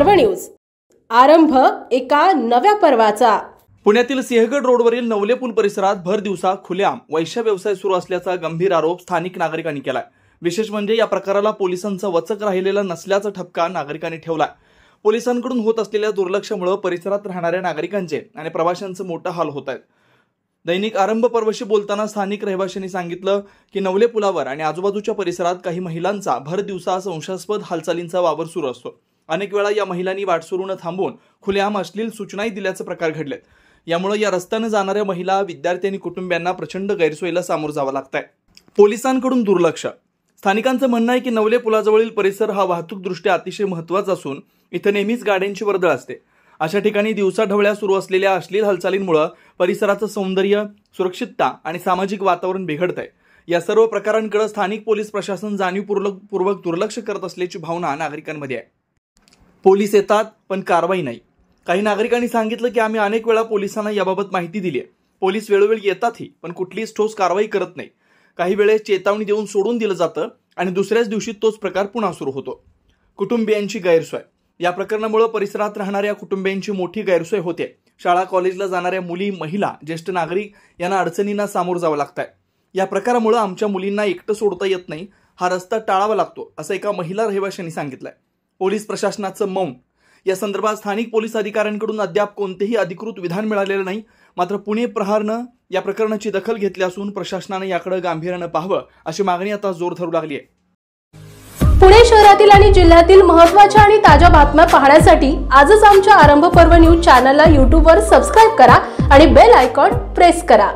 पर्व न्यूज, आरंभ एका नव्या पर्वाचा। पुण्यातील सिंहगड रोडवरील नवले पूल परिसरात भर दिवसा खुलेआम वैश्य व्यवसाय सुरू असल्याचा गंभीर आरोप स्थानिक नागरिकांनी केलाय। विशेष म्हणजे या प्रकाराला पोलिसांचा वचक राहिलेला नसल्याचा ठपका नागरिकांनी ठेवलाय। पोलिसांकडून होत असलेल्या दुर्लक्षामुळे परिसरात राहणाऱ्या नागरिकांचे आणि प्रवाशांचे मोठा हाल होत आहेत। दैनिक आरंभ पर्वशी बोलताना स्थानिक रहिवाशांनी सांगितलं की नवले पुलावर आणि आजूबाजूच्या परिसरात काही महिलांचा भर दिवसा संशयास्पद हालचालींचा वावर सुरू असतो। अनेक वेळा या महिलांनी वाट सुरू न थांबवून खुलेआम अश्लील सूचनाही दिल्याचे प्रकार घडलेत। यामुळे या रस्त्याने जाणाऱ्या महिला, विद्यार्थी आणि कुटुंबियांना प्रचंड गैरसोयीला सामोरं जावं लागतंय। पोलिसांकडून दुर्लक्ष। स्थानिकांचं म्हणणं आहे की नवले पुलाजवळील परिसर हा वाहतूकदृष्ट्या अतिशय महत्त्वाचा असून इथे नेहमीच गाड्यांची वर्दळ असते। अशा ठिकाणी दिवसाढवळ्या सुरू असलेल्या अश्लील हालचालींमुळे परिसराचं सौंदर्य, सुरक्षितता आणि सामाजिक वातावरण बिघडतंय। या सर्व प्रकारांकडे स्थानिक पोलीस प्रशासन जाणीवपूर्वक दुर्लक्ष करत असल्याची भावना नागरिकांमध्ये आहे। पोलीस येतात पण कारवाई नाही। काही नागरिकांनी सांगितलं की आम्ही अनेक वेळा पोलिसांना याबाबत माहिती दिली आहे। पोलीस वेळोवेळी येतातही पण कुठलीच ठोस कारवाई करत नाही। काही वेळेस चेतावणी देऊन सोडून दिलं जातं आणि दुसऱ्याच दिवशी तोच प्रकार पुन्हा सुरू होतो। कुटुंबियांची गैरसोय। या प्रकरणामुळे परिसरात राहणाऱ्या कुटुंबियांची मोठी गैरसोय होते। शाळा कॉलेजला जाणाऱ्या मुली, महिला, ज्येष्ठ नागरिक यांना अडचणींना सामोरं जावं लागतंय। या प्रकारामुळे आमच्या मुलींना एकटं सोडता येत नाही, हा रस्ता टाळावा लागतो असं एका महिला रहिवाशांनी सांगितलंय। पोलीस प्रशासनाचं मौन। या संदर्भात स्थानिक पोलीस अधिकाऱ्यांकडून अद्याप कोणतेही अधिकृत विधान मिळालेलं नाही। मात्र पुणे प्रहारनं या प्रकरणाची दखल घेतली असून प्रशासनाने याकडे गांभीर्याने पाहावं अशी मागणी आता जोर धरू लागली आहे। पुणे शहरातील आणि जिल्ह्यातील महत्त्वाच्या आणि ताज्या बातम्या पाहण्यासाठी आजच आमच्या आरंभ पर्व न्यूज चॅनलला YouTube वर सबस्क्राइब करा आणि बेल आयकॉन प्रेस करा।